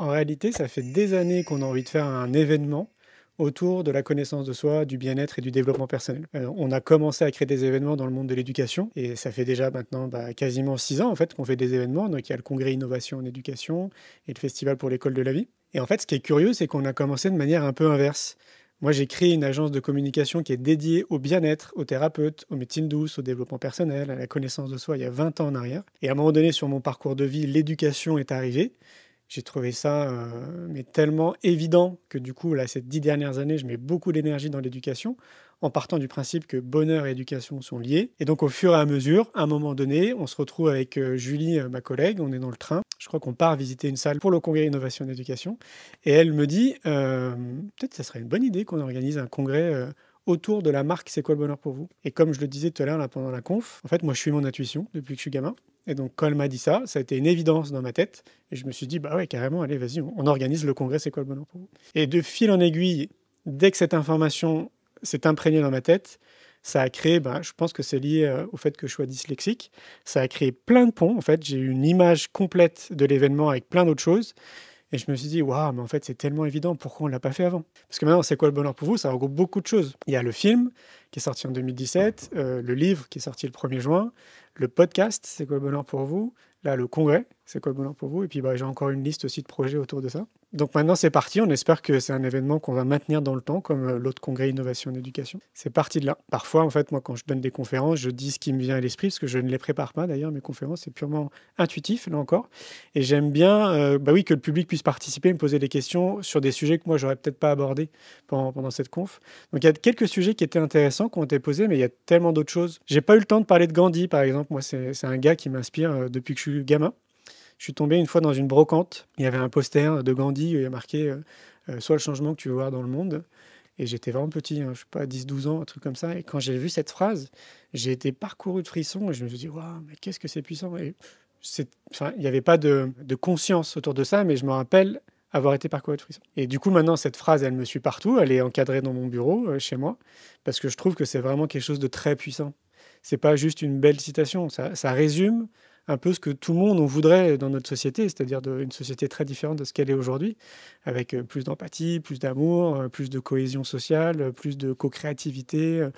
En réalité, ça fait des années qu'on a envie de faire un événement autour de la connaissance de soi, du bien-être et du développement personnel. On a commencé à créer des événements dans le monde de l'éducation et ça fait déjà maintenant quasiment 6 ans en fait qu'on fait des événements. Donc il y a le congrès Innovation en éducation et le festival pour l'école de la vie. Et en fait, ce qui est curieux, c'est qu'on a commencé de manière un peu inverse. Moi, j'ai créé une agence de communication qui est dédiée au bien-être, aux thérapeutes, aux médecines douces, au développement personnel, à la connaissance de soi il y a 20 ans en arrière. Et à un moment donné, sur mon parcours de vie, l'éducation est arrivée. J'ai trouvé ça mais tellement évident que du coup, là, ces 10 dernières années, je mets beaucoup d'énergie dans l'éducation, en partant du principe que bonheur et éducation sont liés. Et donc, au fur et à mesure, à un moment donné, on se retrouve avec Julie, ma collègue, on est dans le train. Je crois qu'on part visiter une salle pour le congrès Innovation en éducation. Et elle me dit, peut-être que ça serait une bonne idée qu'on organise un congrès autour de la marque C'est quoi le bonheur pour vous? Et comme je le disais tout à l'heure là, pendant la conf, en fait, moi, je suis mon intuition depuis que je suis gamin. Et donc, quand elle m'a dit ça, ça a été une évidence dans ma tête. Et je me suis dit, bah ouais, carrément, allez, vas-y, on organise le congrès C'est quoi le bonheur pour vous? Et de fil en aiguille, dès que cette information s'est imprégnée dans ma tête, ça a créé, je pense que c'est lié au fait que je sois dyslexique, ça a créé plein de ponts. En fait, j'ai eu une image complète de l'événement avec plein d'autres choses. Et je me suis dit, waouh, mais en fait, c'est tellement évident, pourquoi on ne l'a pas fait avant? Parce que maintenant, C'est quoi le bonheur pour vous? Ça regroupe beaucoup de choses. Il y a le film qui est sorti en 2017, le livre qui est sorti le 1er juin, le podcast C'est quoi le bonheur pour vous? Là, le congrès C'est quoi le bonheur pour vous? Et puis, j'ai encore une liste aussi de projets autour de ça. Donc maintenant, c'est parti. On espère que c'est un événement qu'on va maintenir dans le temps, comme l'autre congrès Innovation en éducation. C'est parti de là. Parfois, en fait, moi, quand je donne des conférences, je dis ce qui me vient à l'esprit, parce que je ne les prépare pas, d'ailleurs, mes conférences, c'est purement intuitif, là encore. Et j'aime bien oui, que le public puisse participer, me poser des questions sur des sujets que moi, j'aurais peut-être pas abordés pendant cette conf. Donc, il y a quelques sujets qui étaient intéressants, qui ont été posés, mais il y a tellement d'autres choses. J'ai pas eu le temps de parler de Gandhi, par exemple. Moi, c'est un gars qui m'inspire depuis que je suis gamin. Je suis tombé une fois dans une brocante. Il y avait un poster de Gandhi où il y a marqué Sois le changement que tu veux voir dans le monde. Et j'étais vraiment petit, je sais pas, 10-12 ans, un truc comme ça. Et quand j'ai vu cette phrase, j'ai été parcouru de frissons et je me suis dit, waouh, mais qu'est-ce que c'est puissant. Et il n'y avait pas de conscience autour de ça, mais je me rappelle avoir été parcouru de frissons. Et du coup, maintenant, cette phrase, elle me suit partout. Elle est encadrée dans mon bureau, chez moi, parce que je trouve que c'est vraiment quelque chose de très puissant. C'est pas juste une belle citation, ça résume un peu ce que tout le monde on voudrait dans notre société, c'est-à-dire une société très différente de ce qu'elle est aujourd'hui, avec plus d'empathie, plus d'amour, plus de cohésion sociale, plus de co-créativité,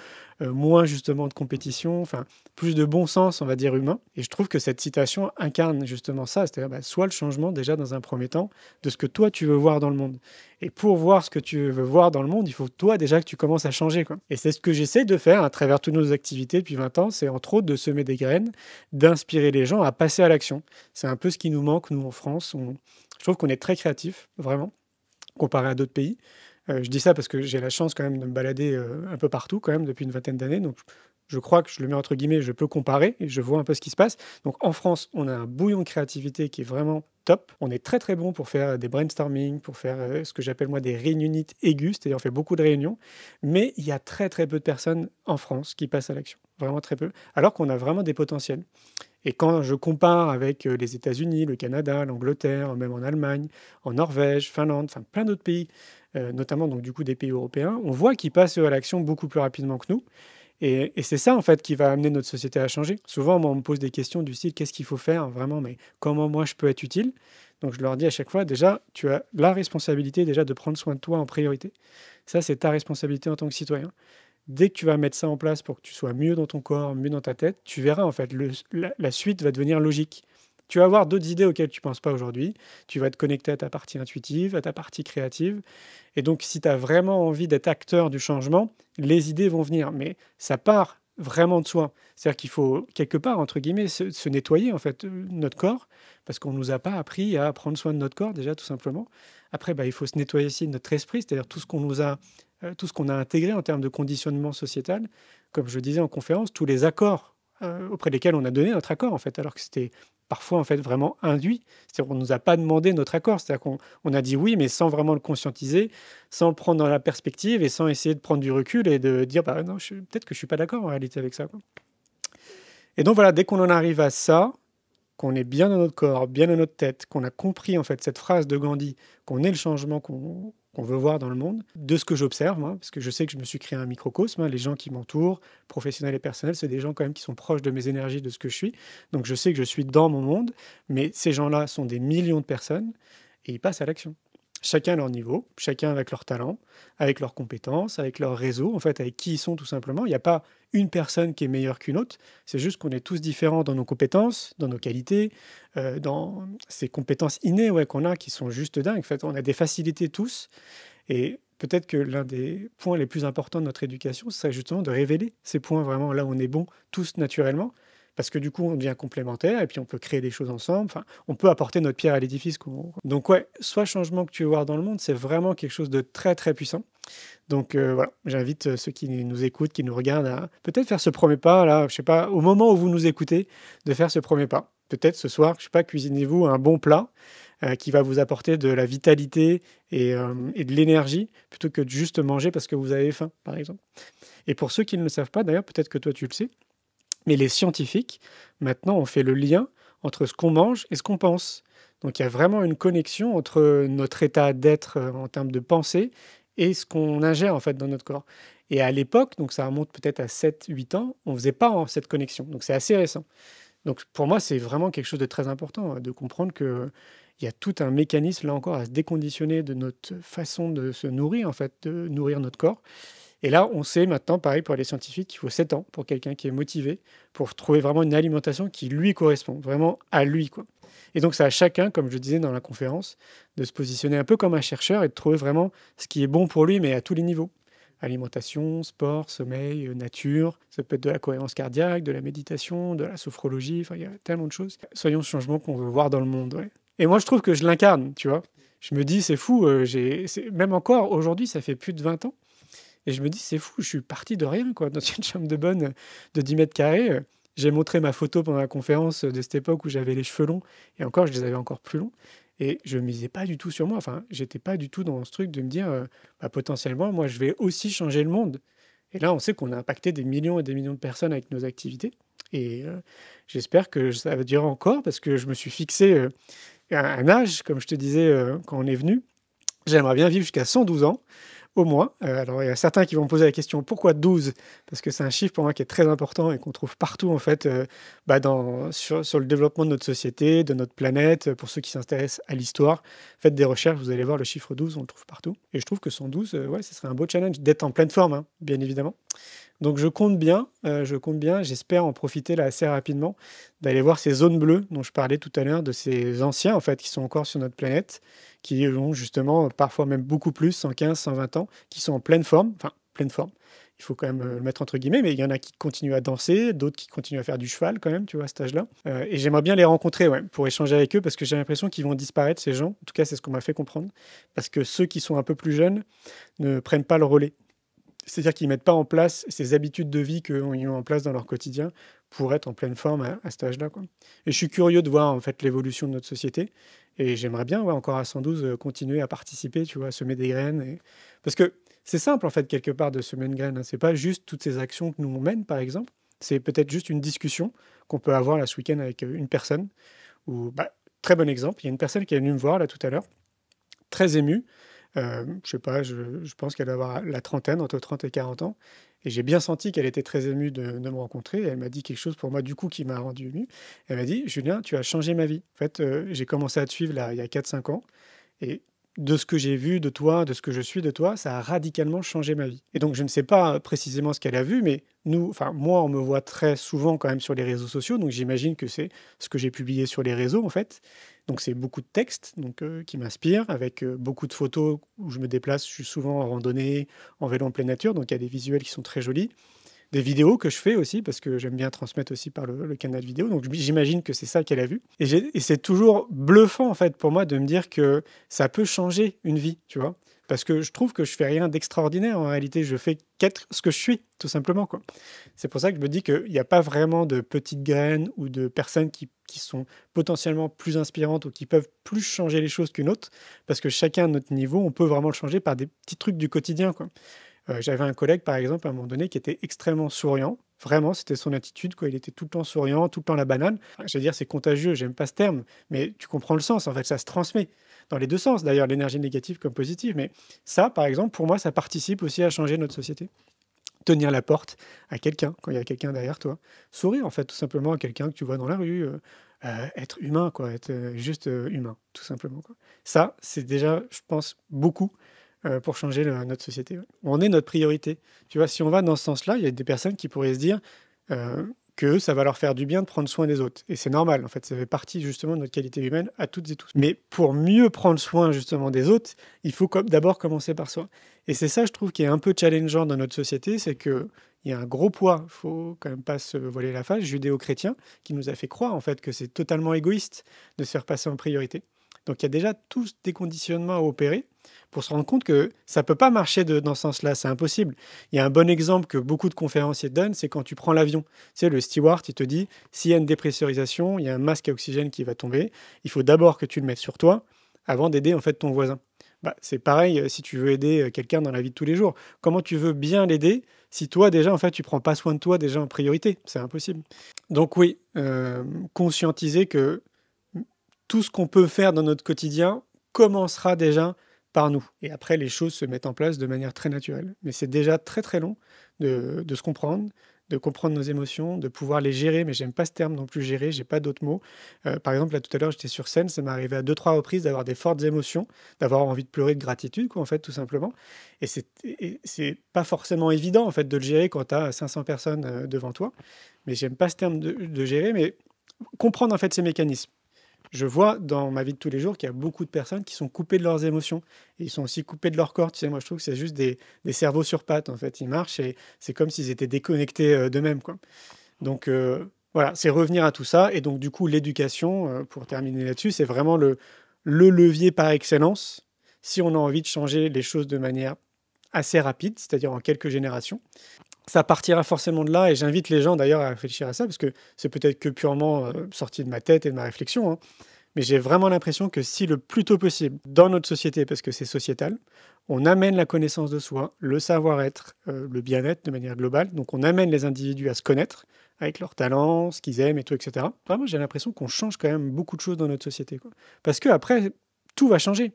moins justement de compétition, enfin plus de bon sens, on va dire, humain. Et je trouve que cette citation incarne justement ça, c'est-à-dire soit le changement déjà dans un premier temps de ce que toi tu veux voir dans le monde. Et pour voir ce que tu veux voir dans le monde, il faut toi déjà que tu commences à changer, quoi. Et c'est ce que j'essaie de faire à travers toutes nos activités depuis 20 ans, c'est entre autres de semer des graines, d'inspirer les gens à passer à l'action. C'est un peu ce qui nous manque, nous, en France. Je trouve qu'on est très créatifs, vraiment, comparé à d'autres pays. Je dis ça parce que j'ai la chance quand même de me balader un peu partout quand même depuis une vingtaine d'années. Donc je crois que je le mets entre guillemets, je peux comparer et je vois un peu ce qui se passe. Donc en France, on a un bouillon de créativité qui est vraiment top. On est très très bon pour faire des brainstorming, pour faire ce que j'appelle moi des réunionites aiguës, c'est-à-dire on fait beaucoup de réunions. Mais il y a très très peu de personnes en France qui passent à l'action. Vraiment très peu. Alors qu'on a vraiment des potentiels. Et quand je compare avec les États-Unis, le Canada, l'Angleterre, même en Allemagne, en Norvège, Finlande, enfin plein d'autres pays, notamment donc du coup des pays européens, on voit qu'ils passent à l'action beaucoup plus rapidement que nous. Et c'est ça en fait qui va amener notre société à changer. Souvent, moi, on me pose des questions du style qu'est-ce qu'il faut faire vraiment, mais comment moi je peux être utile? Donc je leur dis à chaque fois déjà, tu as la responsabilité déjà de prendre soin de toi en priorité. Ça, c'est ta responsabilité en tant que citoyen. Dès que tu vas mettre ça en place pour que tu sois mieux dans ton corps, mieux dans ta tête, tu verras en fait, la suite va devenir logique. Tu vas avoir d'autres idées auxquelles tu ne penses pas aujourd'hui. Tu vas te connecter à ta partie intuitive, à ta partie créative. Et donc, si tu as vraiment envie d'être acteur du changement, les idées vont venir. Mais ça part vraiment de soi. C'est-à-dire qu'il faut, quelque part, entre guillemets, se nettoyer, en fait, notre corps, parce qu'on ne nous a pas appris à prendre soin de notre corps, déjà, tout simplement. Après, il faut se nettoyer aussi notre esprit, c'est-à-dire tout ce qu'on a intégré en termes de conditionnement sociétal. Comme je le disais en conférence, tous les accords auprès desquels on a donné notre accord, en fait, alors que c'était parfois en fait vraiment induit. C'est-à-dire qu'on ne nous a pas demandé notre accord. C'est-à-dire qu'on a dit oui, mais sans vraiment le conscientiser, sans le prendre dans la perspective et sans essayer de prendre du recul et de dire non, peut-être que je suis pas d'accord en réalité avec ça, quoi. Et donc voilà, dès qu'on en arrive à ça, qu'on est bien dans notre corps, bien dans notre tête, qu'on a compris en fait cette phrase de Gandhi, qu'on est le changement qu'on veut voir dans le monde, de ce que j'observe, moi, parce que je sais que je me suis créé un microcosme, hein, les gens qui m'entourent, professionnels et personnels, c'est des gens quand même qui sont proches de mes énergies, de ce que je suis. Donc je sais que je suis dans mon monde, mais ces gens-là sont des millions de personnes. et ils passent à l'action. Chacun à leur niveau, chacun avec leur talent, avec leurs compétences, avec leur réseau, en fait, avec qui ils sont tout simplement. Il n'y a pas une personne qui est meilleure qu'une autre, c'est juste qu'on est tous différents dans nos compétences, dans nos qualités, dans ces compétences innées ouais, qu'on a qui sont juste dingues. En fait, on a des facilités tous, et peut-être que l'un des points les plus importants de notre éducation, ce serait justement de révéler ces points vraiment là où on est bon tous naturellement, parce que du coup, on devient complémentaire et puis on peut créer des choses ensemble. Enfin, on peut apporter notre pierre à l'édifice. Donc ouais, soit changement que tu veux voir dans le monde, c'est vraiment quelque chose de très très puissant. Donc voilà, j'invite ceux qui nous écoutent, qui nous regardent, à peut-être faire ce premier pas, là, je sais pas, au moment où vous nous écoutez, de faire ce premier pas. Peut-être ce soir, je sais pas, cuisinez-vous un bon plat qui va vous apporter de la vitalité et de l'énergie, plutôt que de juste manger parce que vous avez faim, par exemple. Et pour ceux qui ne le savent pas, d'ailleurs, peut-être que toi tu le sais, mais les scientifiques, maintenant, ont fait le lien entre ce qu'on mange et ce qu'on pense. Donc il y a vraiment une connexion entre notre état d'être en termes de pensée et ce qu'on ingère en fait dans notre corps. Et à l'époque, donc ça remonte peut-être à 7, 8 ans, on ne faisait pas cette connexion. Donc c'est assez récent. Donc pour moi, c'est vraiment quelque chose de très important de comprendre qu'il y a tout un mécanisme, là encore, à se déconditionner de notre façon de se nourrir, en fait, de nourrir notre corps. Et là, on sait maintenant, pareil pour les scientifiques, qu'il faut 7 ans pour quelqu'un qui est motivé, pour trouver vraiment une alimentation qui lui correspond, vraiment à lui, quoi. Et donc, c'est à chacun, comme je disais dans la conférence, de se positionner un peu comme un chercheur et de trouver vraiment ce qui est bon pour lui, mais à tous les niveaux. Alimentation, sport, sommeil, nature, ça peut être de la cohérence cardiaque, de la méditation, de la sophrologie, enfin, il y a tellement de choses. Soyons ce changement qu'on veut voir dans le monde, ouais. Et moi, je trouve que je l'incarne, tu vois. Je me dis, c'est fou, même encore aujourd'hui, ça fait plus de 20 ans. Et je me dis, c'est fou, je suis parti de rien, quoi, dans une chambre de bonne de 10 mètres carrés. J'ai montré ma photo pendant la conférence de cette époque où j'avais les cheveux longs, et encore, je les avais encore plus longs. Et je ne misais pas du tout sur moi. Enfin, j'étais pas du tout dans ce truc de me dire, bah, potentiellement, moi, je vais aussi changer le monde. Et là, on sait qu'on a impacté des millions et des millions de personnes avec nos activités. Et j'espère que ça va durer encore, parce que je me suis fixé un âge, comme je te disais quand on est venu. J'aimerais bien vivre jusqu'à 112 ans. Au moins. Alors, il y a certains qui vont me poser la question pourquoi 12? Parce que c'est un chiffre pour moi qui est très important et qu'on trouve partout, en fait, bah, sur le développement de notre société, de notre planète. Pour ceux qui s'intéressent à l'histoire, faites des recherches, vous allez voir le chiffre 12, on le trouve partout. Et je trouve que 112, ouais, ce serait un beau challenge d'être en pleine forme, hein, bien évidemment. Donc je compte bien, j'espère en profiter là assez rapidement, d'aller voir ces zones bleues dont je parlais tout à l'heure, de ces anciens en fait qui sont encore sur notre planète, qui ont justement parfois même beaucoup plus, 115, 120 ans, qui sont en pleine forme, enfin pleine forme. Il faut quand même le mettre entre guillemets, mais il y en a qui continuent à danser, d'autres qui continuent à faire du cheval quand même, tu vois, à cet âge-là. Et j'aimerais bien les rencontrer, ouais, pour échanger avec eux, parce que j'ai l'impression qu'ils vont disparaître, ces gens. En tout cas, c'est ce qu'on m'a fait comprendre. Parce que ceux qui sont un peu plus jeunes ne prennent pas le relais. C'est-à-dire qu'ils ne mettent pas en place ces habitudes de vie qu'ils ont mis en place dans leur quotidien pour être en pleine forme à cet âge-là, quoi. Et je suis curieux de voir en fait l'évolution de notre société. Et j'aimerais bien, ouais, encore à 112, continuer à participer, tu vois, à semer des graines. Parce que c'est simple, en fait, quelque part, de semer une graine, hein. C'est pas juste toutes ces actions que nous on mène, par exemple. C'est peut-être juste une discussion qu'on peut avoir là ce week-end avec une personne. Ou, bah, très bon exemple, il y a une personne qui est venue me voir là tout à l'heure, très émue. Je sais pas, je pense qu'elle doit avoir la trentaine, entre 30 et 40 ans, et j'ai bien senti qu'elle était très émue de me rencontrer, et elle m'a dit quelque chose pour moi, du coup, qui m'a rendu ému. Elle m'a dit: «Julien, tu as changé ma vie. En fait, j'ai commencé à te suivre là, il y a 4, 5 ans, et de ce que j'ai vu de toi, de ce que je suis de toi, ça a radicalement changé ma vie». Et donc je ne sais pas précisément ce qu'elle a vu, mais moi, on me voit très souvent quand même sur les réseaux sociaux, donc j'imagine que c'est ce que j'ai publié sur les réseaux, en fait. Donc c'est beaucoup de textes donc, qui m'inspirent, avec beaucoup de photos où je me déplace. Je suis souvent en randonnée, en vélo en pleine nature, donc il y a des visuels qui sont très jolis. Des vidéos que je fais aussi, parce que j'aime bien transmettre aussi par le canal vidéo, donc j'imagine que c'est ça qu'elle a vu. Et c'est toujours bluffant, en fait, pour moi, de me dire que ça peut changer une vie, tu vois. Parce que je trouve que je fais rien d'extraordinaire, en réalité. Je fais qu'être ce que je suis, tout simplement, quoi. C'est pour ça que je me dis qu'il n'y a pas vraiment de petites graines ou de personnes qui sont potentiellement plus inspirantes ou qui peuvent plus changer les choses qu'une autre, parce que chacun à notre niveau, on peut vraiment le changer par des petits trucs du quotidien, quoi. J'avais un collègue, par exemple, à un moment donné, qui était extrêmement souriant. Vraiment, c'était son attitude, quoi. Il était tout le temps souriant, tout le temps la banane. Enfin, je veux dire, c'est contagieux, j'aime pas ce terme, mais tu comprends le sens, en fait, ça se transmet. Dans les deux sens, d'ailleurs, l'énergie négative comme positive. Mais ça, par exemple, pour moi, ça participe aussi à changer notre société. tenir la porte à quelqu'un, quand il y a quelqu'un derrière toi. Sourire, en fait, tout simplement à quelqu'un que tu vois dans la rue, être humain, quoi, être, juste, humain, tout simplement, quoi. Ça, c'est déjà, je pense, beaucoup, pour changer le notre société, ouais. On est notre priorité. Tu vois, si on va dans ce sens-là, il y a des personnes qui pourraient se dire, que ça va leur faire du bien de prendre soin des autres et c'est normal, en fait, ça fait partie justement de notre qualité humaine à toutes et tous. Mais pour mieux prendre soin justement des autres, il faut comme d'abord commencer par soi et c'est ça, je trouve, qui est un peu challengeant dans notre société, c'est qu'il y a un gros poids, faut quand même pas se voiler la face, judéo-chrétien, qui nous a fait croire, en fait, que c'est totalement égoïste de se faire passer en priorité. Donc il y a déjà tous des conditionnements à opérer pour se rendre compte que ça peut pas marcher dans ce sens-là, c'est impossible. Il y a un bon exemple que beaucoup de conférenciers donnent, c'est quand tu prends l'avion. Tu sais, le steward, il te dit, s'il y a une dépressurisation, il y a un masque à oxygène qui va tomber, il faut d'abord que tu le mettes sur toi avant d'aider en fait ton voisin. Bah, c'est pareil si tu veux aider quelqu'un dans la vie de tous les jours. Comment tu veux bien l'aider si toi déjà en fait tu prends pas soin de toi déjà en priorité? C'est impossible. Donc oui, conscientiser que tout ce qu'on peut faire dans notre quotidien commencera déjà par nous. Et après, les choses se mettent en place de manière très naturelle. Mais c'est déjà très très long de se comprendre, de comprendre nos émotions, de pouvoir les gérer. Mais j'aime pas ce terme non plus, gérer, j'ai pas d'autres mots. Par exemple, là tout à l'heure, j'étais sur scène, ça m'est arrivé à deux, trois reprises d'avoir des fortes émotions, d'avoir envie de pleurer de gratitude, quoi, en fait, tout simplement. Et c'est pas forcément évident, en fait, de le gérer quand tu as 500 personnes devant toi. Mais j'aime pas ce terme de gérer, mais comprendre, en fait, ces mécanismes. Je vois dans ma vie de tous les jours qu'il y a beaucoup de personnes qui sont coupées de leurs émotions. Et ils sont aussi coupés de leur corps. Tu sais, moi, je trouve que c'est juste des cerveaux sur pattes, en fait. Ils marchent et c'est comme s'ils étaient déconnectés d'eux-mêmes, quoi. Donc, voilà, c'est revenir à tout ça. Et donc, du coup, l'éducation, pour terminer là-dessus, c'est vraiment le levier par excellence si on a envie de changer les choses de manière assez rapide, c'est-à-dire en quelques générations. Ça partira forcément de là et j'invite les gens d'ailleurs à réfléchir à ça parce que c'est peut-être que purement sorti de ma tête et de ma réflexion, hein, mais j'ai vraiment l'impression que si le plus tôt possible, dans notre société, parce que c'est sociétal, on amène la connaissance de soi, le savoir-être, le bien-être de manière globale, donc on amène les individus à se connaître avec leurs talents, ce qu'ils aiment et tout, etc. Vraiment, j'ai l'impression qu'on change quand même beaucoup de choses dans notre société, quoi. Parce que après, tout va changer.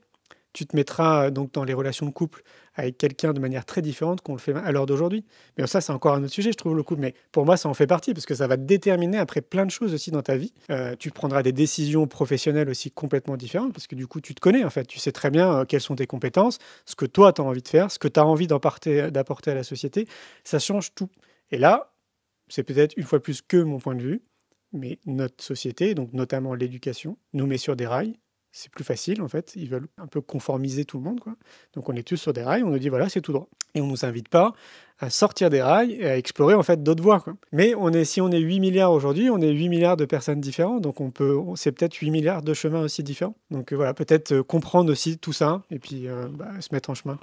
Tu te mettras donc dans les relations de couple avec quelqu'un de manière très différente qu'on le fait à l'heure d'aujourd'hui. Mais ça, c'est encore un autre sujet, je trouve, le couple. Mais pour moi, ça en fait partie, parce que ça va te déterminer après plein de choses aussi dans ta vie. Tu prendras des décisions professionnelles aussi complètement différentes, parce que du coup, tu te connais, en fait. Tu sais très bien quelles sont tes compétences, ce que toi, tu as envie de faire, ce que tu as envie d'apporter à la société. Ça change tout. Et là, c'est peut-être une fois plus que mon point de vue, mais notre société, donc notamment l'éducation, nous met sur des rails. C'est plus facile, en fait. Ils veulent un peu conformiser tout le monde, quoi. Donc on est tous sur des rails, on nous dit voilà, c'est tout droit. Et on ne nous invite pas à sortir des rails et à explorer en fait d'autres voies, quoi. Mais si on est 8 milliards aujourd'hui, on est 8 milliards de personnes différentes, donc c'est peut-être 8 milliards de chemins aussi différents. Donc voilà, peut-être comprendre aussi tout ça et puis se mettre en chemin.